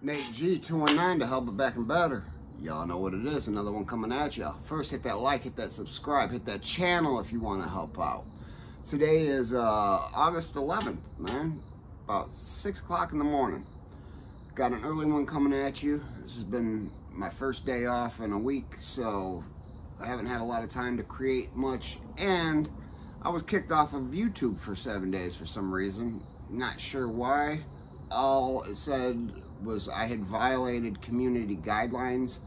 Nate G 219 to help it back and better. Y'all know what it is. Another one coming at y'all. First, hit that like, hit that subscribe, hit that channel if you want to help out. Today is August 11th, man. About 6 o'clock in the morning. Got an early one coming at you. This has been my first day off in a week, so I haven't had a lot of time to create much. And I was kicked off of YouTube for 7 days for some reason. Not sure why. All it said was I had violated community guidelines,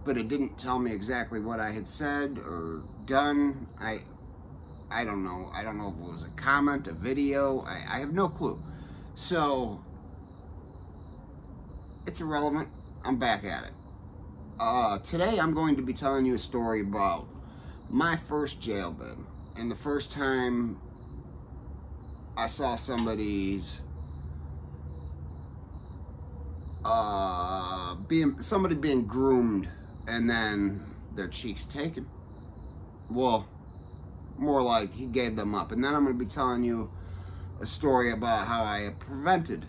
but it didn't tell me exactly what I had said or done. I don't know. I don't know if it was a comment, a video. I have no clue. So it's irrelevant. I'm back at it. Today I'm going to be telling you a story about my first jail bid and the first time I saw somebody's somebody being groomed and then their cheeks taken. Well, more like he gave them up. And then I'm going to be telling you a story about how I prevented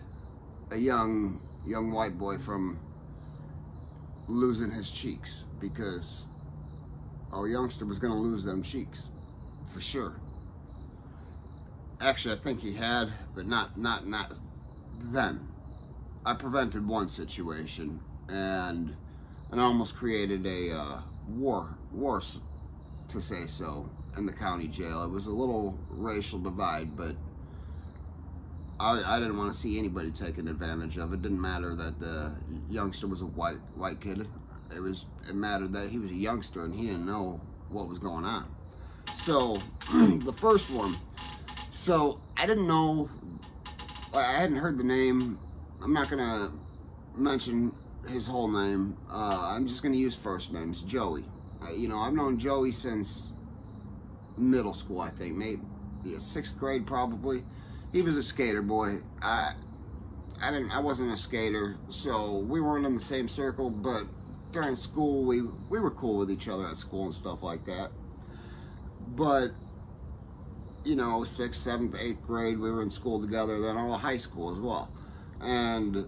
a young white boy from losing his cheeks, because our youngster was going to lose them cheeks for sure. Actually, I think he had, but not then. I prevented one situation, and I almost created a war to say so, in the county jail. It was a little racial divide, but I didn't want to see anybody taking advantage of it. Didn't matter that the youngster was a white kid. It mattered that he was a youngster and he didn't know what was going on. So the first one, so I didn't know, I hadn't heard the name. I'm not gonna mention his whole name. I'm just gonna use first names. Joey. You know, I've known Joey since middle school, I think, maybe 6th grade probably. He was a skater boy. I wasn't a skater, so we weren't in the same circle, but during school we were cool with each other at school and stuff like that. But you know, 6th, 7th, 8th grade, we were in school together, then all high school as well. And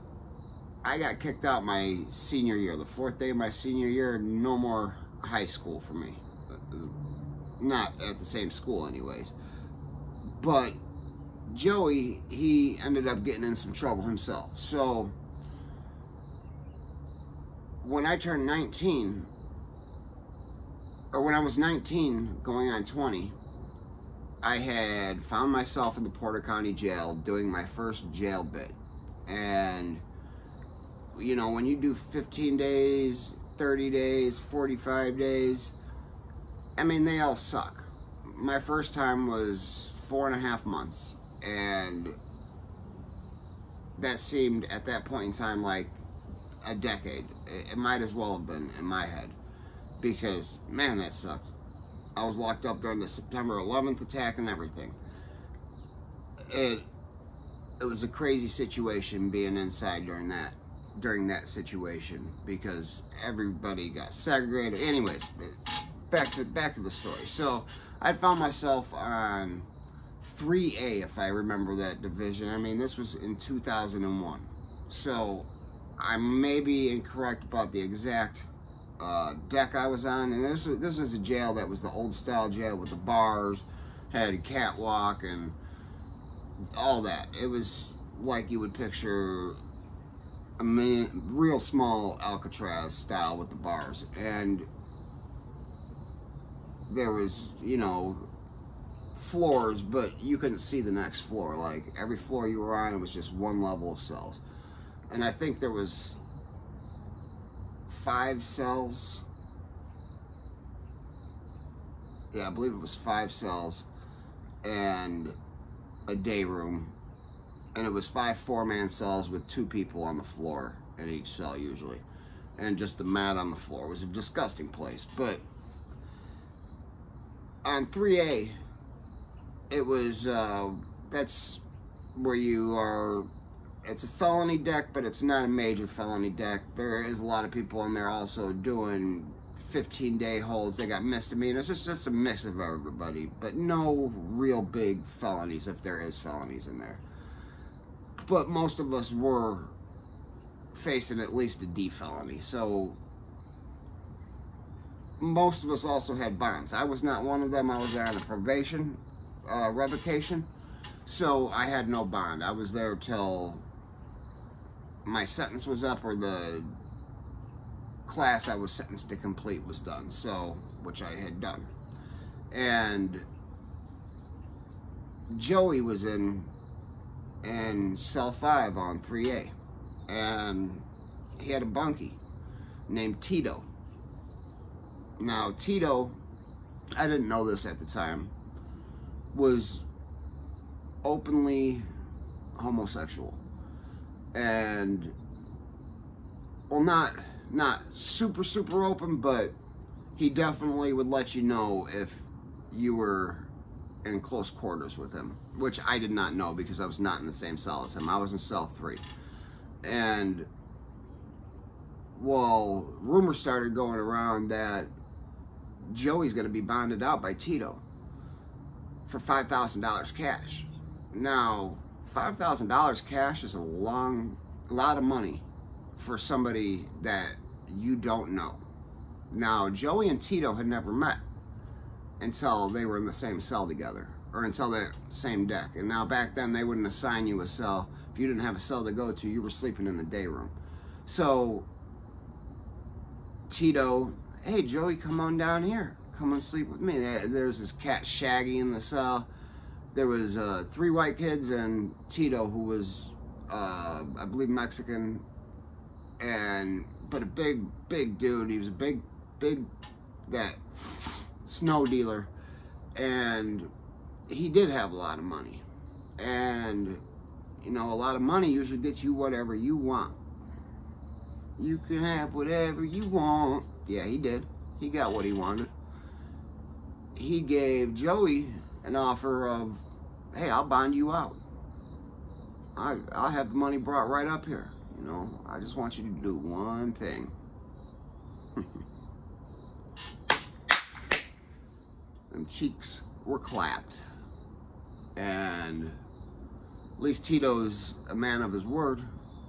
I got kicked out my senior year. The 4th day of my senior year, no more high school for me. Not at the same school anyways. But Joey, he ended up getting in some trouble himself. So when I turned 19, or when I was 19 going on 20, I had found myself in the Porter County Jail doing my first jail bid. And you know, when you do 15 days, 30 days, 45 days, I mean, they all suck. My first time was 4.5 months, and that seemed at that point in time like a decade. It might as well have been in my head, because man, that sucked. I was locked up during the September 11th attack and everything. It was a crazy situation being inside during that situation, because everybody got segregated. Anyways, back to the story. So I found myself on 3A, if I remember that division. I mean, this was in 2001. So I may be incorrect about the exact deck I was on, and this was a jail that was the old style jail with the bars, had a catwalk and all that. It was like you would picture a real small Alcatraz style with the bars, and there was, you know, floors, but you couldn't see the next floor. Like every floor you were on, it was just one level of cells, and I think there was 5 cells. Yeah, I believe it was 5 cells and a day room, and it was 5 4-man cells with 2 people on the floor in each cell usually, and just the mat on the floor. It was a disgusting place. But on 3A, it was that's where you are. It's a felony deck, but it's not a major felony deck. There is a lot of people in there also doing 15-day holds. They got misdemeanors. It's just a mix of everybody, but no real big felonies, if there is felonies in there. But most of us were facing at least a D felony. So most of us also had bonds. I was not one of them. I was on a probation revocation, so I had no bond. I was there till my sentence was up, or the class I was sentenced to complete was done, so, which I had done. And Joey was in cell 5 on 3A, and he had a bunkie named Tito. Now, Tito, I didn't know this at the time, was openly homosexual. And, well, not super open, but he definitely would let you know if you were in close quarters with him, which I did not know because I was not in the same cell as him. I was in cell 3. And, well, rumors started going around that Joey's going to be bonded out by Tito for $5,000 cash. Now, $5,000 cash is a lot of money for somebody that you don't know. Now, Joey and Tito had never met until they were in the same cell together, or until the same deck. And now back then they wouldn't assign you a cell. If you didn't have a cell to go to, you were sleeping in the day room. So Tito, hey Joey, come on down here. Come and sleep with me. There's this cat Shaggy in the cell. There was 3 white kids and Tito, who was, I believe, Mexican, but a big dude. He was a big that snow dealer, and he did have a lot of money. And you know, a lot of money usually gets you whatever you want. You can have whatever you want. Yeah, he did. He got what he wanted. He gave Joey an offer of, hey, I'll bond you out. I'll have the money brought right up here. You know, I just want you to do one thing. Them cheeks were clapped. And at least Tito's a man of his word.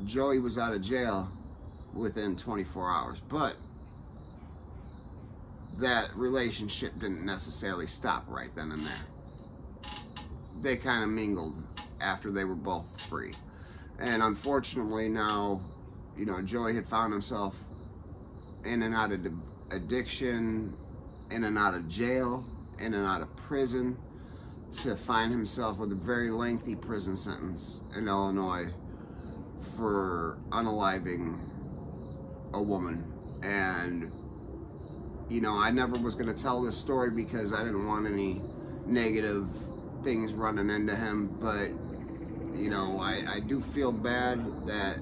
Joey was out of jail within 24 hours. But that relationship didn't necessarily stop right then and there. They kind of mingled after they were both free. And unfortunately now, you know, Joey had found himself in and out of addiction, in and out of jail, in and out of prison, to find himself with a very lengthy prison sentence in Illinois for unaliving a woman. And, you know, I never was going to tell this story because I didn't want any negative things running into him, but, you know, I do feel bad that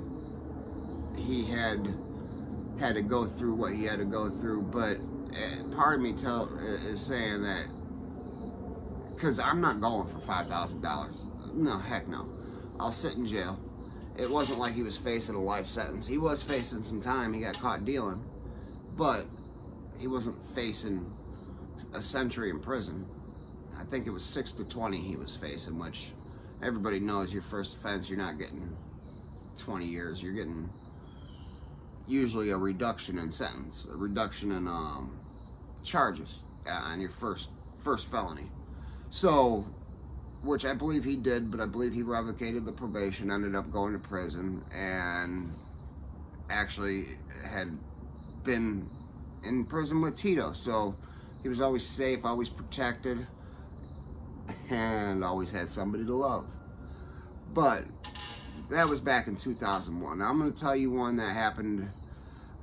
he had to go through what he had to go through, but part of me is saying that, because I'm not going for $5,000. No, heck no. I'll sit in jail. It wasn't like he was facing a life sentence. He was facing some time. He got caught dealing, but he wasn't facing a century in prison. I think it was 6 to 20 he was facing, which everybody knows your first offense, you're not getting 20 years. You're getting usually a reduction in sentence, a reduction in charges on your first felony. So, which I believe he did, but I believe he revocated the probation, ended up going to prison, and actually had been in prison with Tito. So he was always safe, always protected, and always had somebody to love. But that was back in 2001. Now I'm going to tell you one that happened,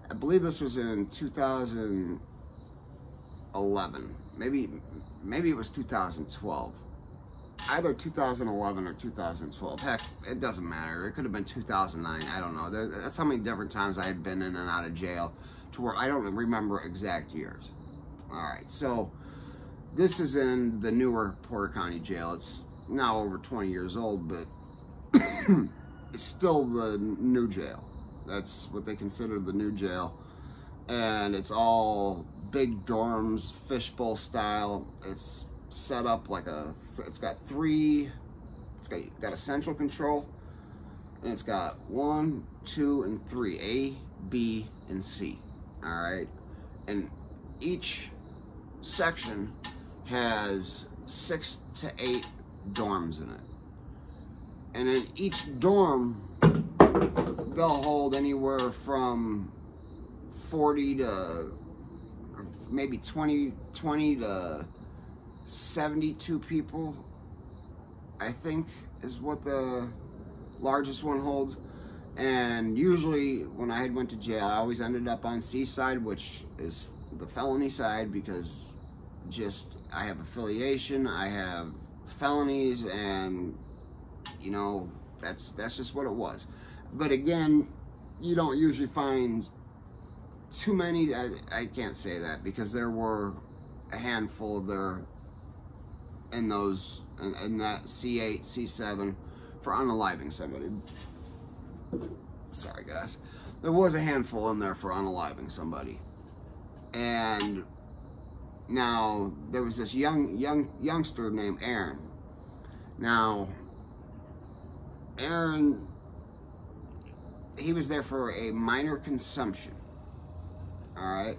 I believe this was in 2011. Maybe it was 2012. Either 2011 or 2012. Heck, it doesn't matter. It could have been 2009. I don't know. That's how many different times I had been in and out of jail to where I don't remember exact years. Alright, so this is in the newer Porter County Jail. It's now over 20 years old, but it's still the new jail. That's what they consider the new jail. And it's all big dorms, fishbowl style. It's set up like it's got a central control, and it's got 1, 2, and 3. A, B, and C. All right, and each section has 6 to 8 dorms in it, and in each dorm they'll hold anywhere from 40 to maybe 20 to 72 people, I think, is what the largest one holds. And usually when I went to jail, I always ended up on C side, which is the felony side, because just I have affiliation, I have felonies, and you know, that's just what it was. But again, you don't usually find too many. I can't say that, because there were a handful there in those in that C8, C7 for unaliving somebody. Sorry guys, there was a handful in there for unaliving somebody. And now there was this youngster named Aaron. Now Aaron, he was there for a minor consumption. All right,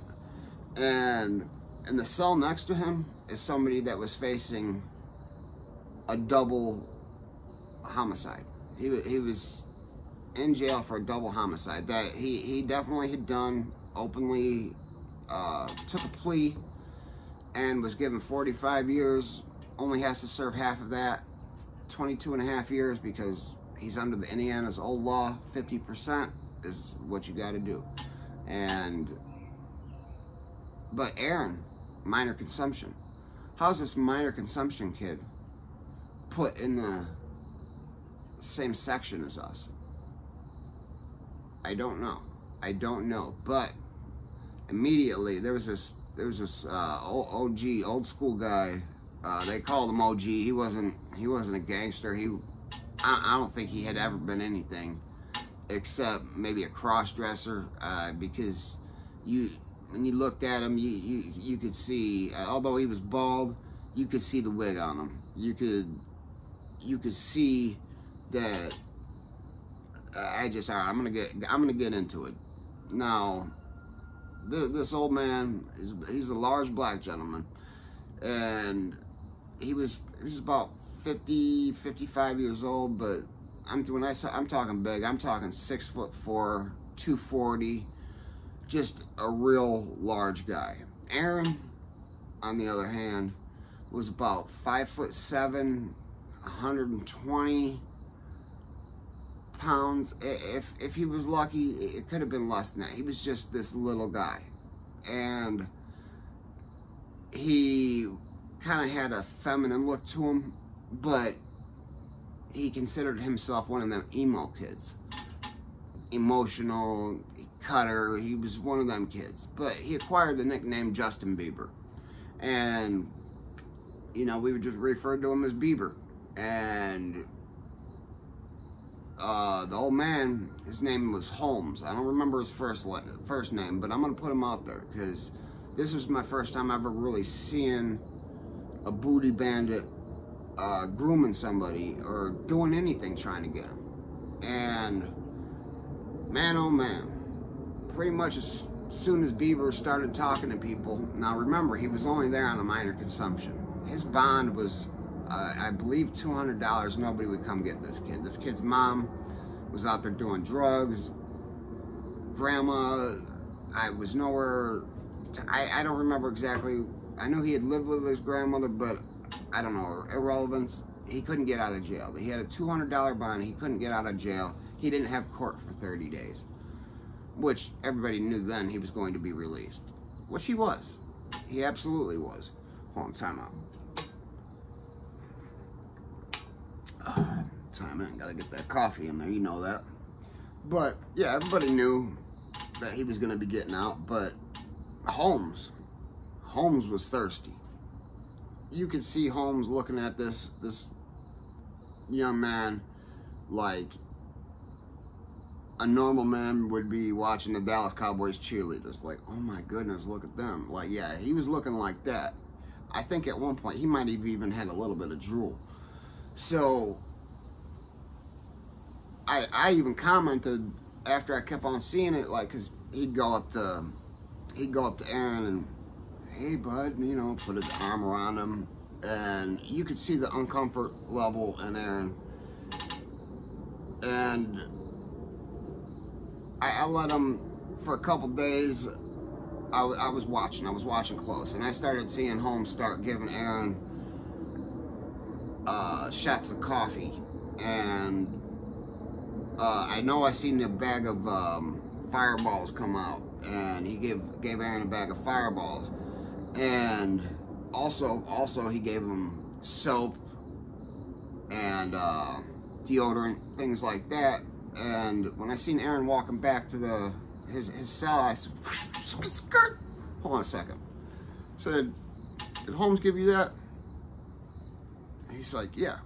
and in the cell next to him is somebody that was facing a double homicide. He was in jail for a double homicide that he definitely had done openly. Took a plea and was given 45 years. Only has to serve half of that, 22.5 years, because he's under the Indiana's old law. 50% is what you got to do. But Aaron, minor consumption. How's this minor consumption kid put in the same section as us? I don't know. I don't know. But immediately there was this OG, old school guy. They called him OG. He wasn't a gangster. I don't think he had ever been anything except maybe a cross-dresser, because when you looked at him, you could see, although he was bald, you could see the wig on him. You could see that. I'm gonna get into it now. This old man he's a large black gentleman, and he was about 50, 55 years old. But I'm talking big. I'm talking 6'4", 240, just a real large guy. Aaron, on the other hand, was about 5'7", 120 pounds. If he was lucky, it could have been less than that. He was just this little guy, and he kind of had a feminine look to him, but he considered himself one of them emo kids. Emotional, cutter, he was one of them kids. But he acquired the nickname Justin Bieber, and you know, we would just refer to him as Bieber. And the old man, his name was Holmes. I don't remember his first name, but I'm gonna put him out there because this was my first time ever really seeing a booty bandit grooming somebody or doing anything trying to get him. And man, oh man, pretty much as soon as Bieber started talking to people, now remember, he was only there on a minor consumption. His bond was, I believe, $200. Nobody would come get this kid. This kid's mom was out there doing drugs. Grandma, I was nowhere, I don't remember exactly. I knew he had lived with his grandmother, but I don't know, irrelevance. He couldn't get out of jail. He had a $200 bond. He couldn't get out of jail. He didn't have court for 30 days, which everybody knew then he was going to be released, which he was. He absolutely was. Hold on, time out. Time in, gotta get that coffee in there, you know that. But yeah, everybody knew that he was gonna be getting out, but Holmes was thirsty. You could see Holmes looking at this young man like a normal man would be watching the Dallas Cowboys cheerleaders. Like, oh my goodness, look at them. Like, yeah, he was looking like that. I think at one point he might have even had a little bit of drool. So I even commented after I kept on seeing it, like, cause he'd go up to Aaron and, hey bud, you know, put his arm around him, and you could see the uncomfort level in Aaron. And I let him for a couple days. I was watching close, and I started seeing Holmes start giving Aaron shots of coffee, and I know I seen a bag of fireballs come out, and he gave Aaron a bag of fireballs, and also he gave him soap and deodorant, things like that. And when I seen Aaron walking back to his cell, I said, skirt. Hold on a second. I said, did Holmes give you that? He's like, yeah.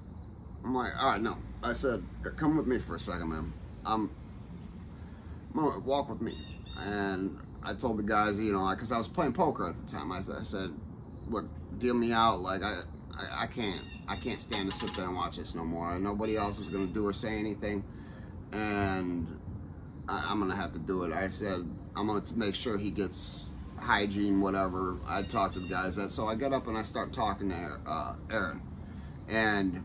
I'm like, all right, no. I said, come with me for a second, man. I'm gonna walk with me. And I told the guys, you know, because I was playing poker at the time. I said, look, deal me out. Like, I can't stand to sit there and watch this no more. Nobody else is gonna do or say anything, and I'm gonna have to do it. I said, I'm gonna make sure he gets hygiene, whatever. I talked to the guys so I get up and I start talking to Aaron, and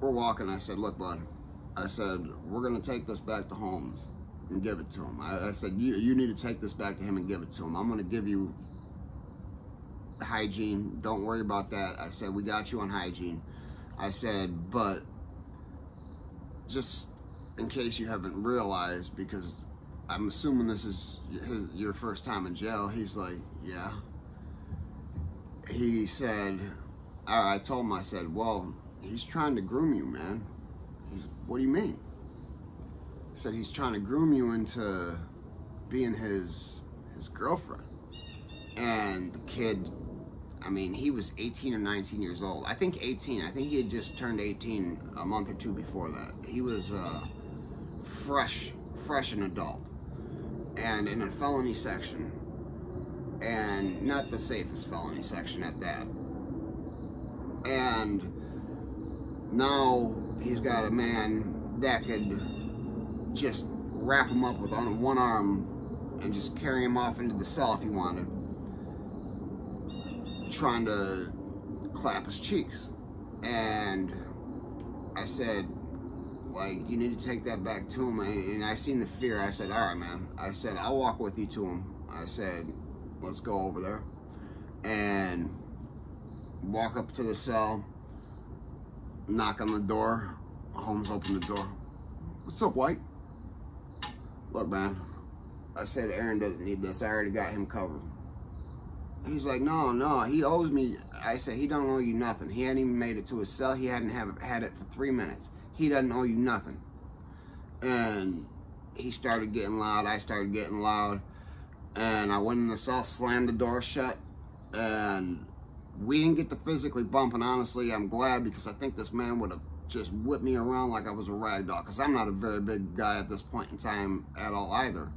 we're walking. I said, look, bud, I said, we're gonna take this back to Holmes and give it to him. I said, you need to take this back to him and give it to him. I'm gonna give you hygiene, don't worry about that. I said, we got you on hygiene. I said, but just in case you haven't realized, because I'm assuming this is your first time in jail. He's like, yeah. He said, I told him, I said, well, he's trying to groom you, man. What do you mean? He said, he's trying to groom you into being his girlfriend. And the kid, I mean, he was 18 or 19 years old. I think 18. I think he had just turned 18 a month or two before that. He was fresh an adult, and in a felony section, and not the safest felony section at that. And now he's got a man that could just wrap him up with one arm and just carry him off into the cell if he wanted, trying to clap his cheeks. And I said, like, you need to take that back to him. And I seen the fear. I said, all right, man. I said, I'll walk with you to him. I said, let's go over there. And walk up to the cell, knock on the door. Holmes opened the door. What's up, White? Look, man, I said, Aaron doesn't need this. I already got him covered. He's like, no, he owes me. I said, he don't owe you nothing. He hadn't even made it to his cell. He hadn't had it for 3 minutes. He doesn't owe you nothing. And he started getting loud. I started getting loud. And I went in the cell, slammed the door shut. And we didn't get to physically bump. And honestly, I'm glad, because I think this man would have just whipped me around like I was a rag doll. Because I'm not a very big guy at this point in time at all either.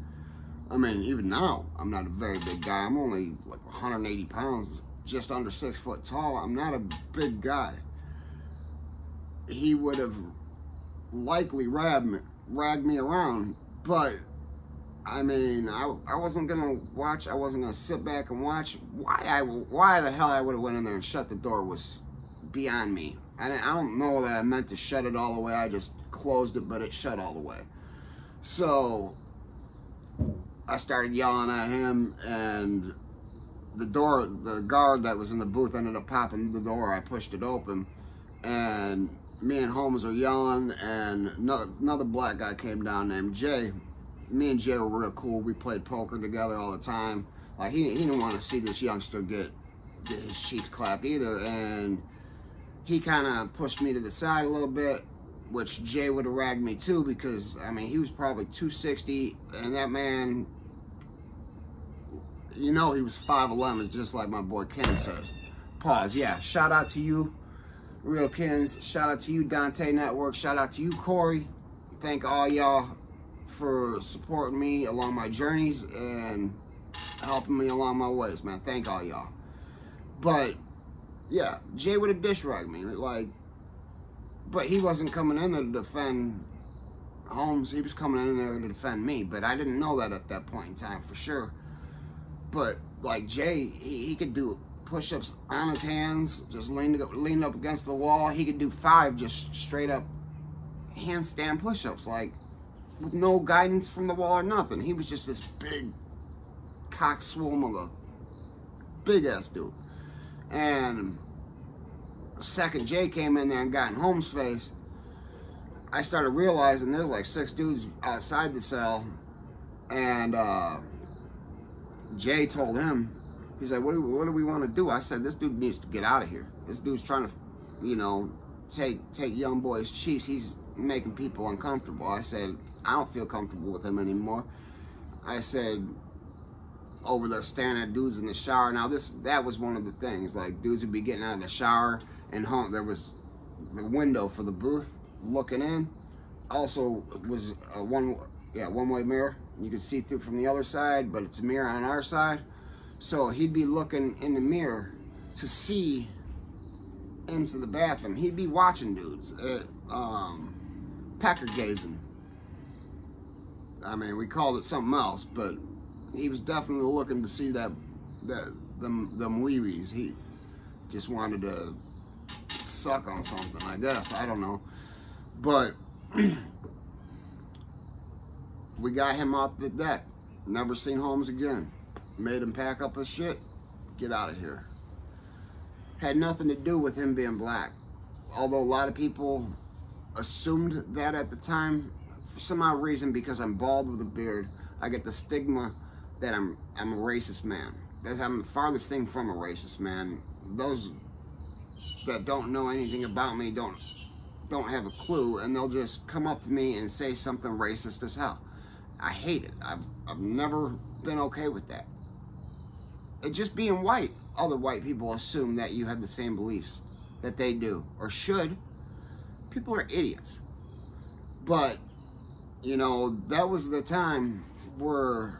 I mean, even now, I'm not a very big guy. I'm only like 180 pounds, just under 6 foot tall. I'm not a big guy. He would have likely ragged me around, but I mean, I wasn't gonna watch. I wasn't gonna sit back and watch. Why the hell I would have went in there and shut the door was beyond me. I don't know that I meant to shut it all the way. I just closed it, but it shut all the way. So I started yelling at him, and the guard that was in the booth ended up popping the door. I pushed it open, and me and Holmes are yelling, and another black guy came down named Jay. Me and Jay were real cool. We played poker together all the time. Like, he didn't want to see this youngster get his cheeks clapped either, and he kind of pushed me to the side a little bit, which Jay would have ragged me too, because, I mean, he was probably 260, and that man, you know, he was 5'11", just like my boy Ken says. Pause. Yeah, shout out to you, Real Kens. Shout out to you, Dante Network. Shout out to you, Corey. Thank all y'all for supporting me along my journeys and helping me along my ways, man. Thank all y'all. But yeah, Jay would have dish ragged me, like, but he wasn't coming in there to defend Holmes, he was coming in there to defend me, but I didn't know that at that point in time for sure. But like Jay, he could do push-ups on his hands, just leaned up against the wall. He could do 5 just straight up handstand push-ups, like with no guidance from the wall or nothing. He was just this big cockswole of a big ass dude. And the second Jay came in there and got in Holmes' face, I started realizing there's like 6 dudes outside the cell, and Jay told him, he's like, what do we want to do? I said, this dude needs to get out of here. This dude's trying to, you know, take young boys' chiefs. He's making people uncomfortable. I said, I don't feel comfortable with him anymore. I said, over there staring at dudes in the shower. Now that was one of the things, like dudes would be getting out of the shower and home. There was the window for the booth looking in. Also was a one-way mirror. You could see through from the other side, but it's a mirror on our side. So he'd be looking in the mirror to see into the bathroom. He'd be watching dudes, pecker gazing. I mean, we called it something else, but he was definitely looking to see them wee-wees. He just wanted to suck on something, I guess. I don't know. But we got him off the deck. Never seen Holmes again. Made him pack up his shit. Get out of here. Had nothing to do with him being black. Although a lot of people assumed that at the time. For some odd reason, because I'm bald with a beard, I get the stigma that I'm a racist man. I'm the farthest thing from a racist man. Those that don't know anything about me don't have a clue, and they'll just come up to me and say something racist as hell. I hate it. I've never been okay with that. It just being white, other white people assume that you have the same beliefs that they do, or should. People are idiots. But, you know, that was the time where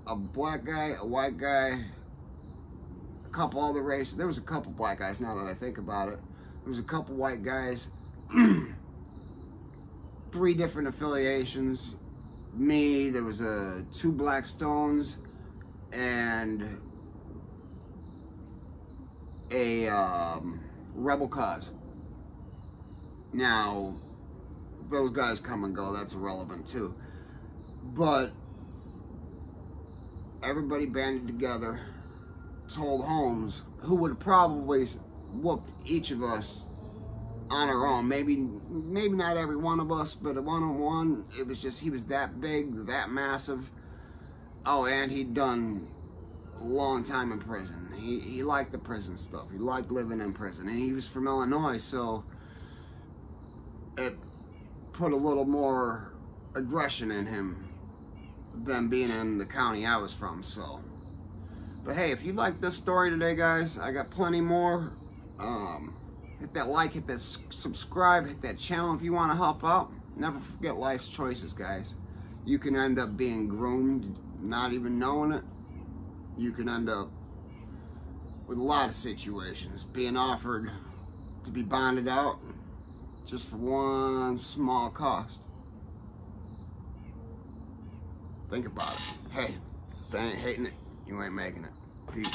a black guy, a white guy, a couple other races. There was a couple black guys, now that I think about it. There was a couple white guys, 3 different affiliations. Me, there was 2 Black Stones, and a Rebel Cause. Now, those guys come and go, that's irrelevant too. But everybody banded together, told Holmes, who would have probably whooped each of us on our own. Maybe not every one of us, but a one-on-one. It was just, he was that big, that massive. Oh, and he'd done a long time in prison. He liked the prison stuff. He liked living in prison. And he was from Illinois, so it put a little more aggression in him than being in the county I was from, so. But hey, if you like this story today, guys, I got plenty more. Hit that like, hit that subscribe, hit that channel if you want to help out. Never forget life's choices, guys. You can end up being groomed, not even knowing it. You can end up with a lot of situations, being offered to be bonded out just for one small cost. Think about it. Hey, if they ain't hating it, you ain't making it. Peace.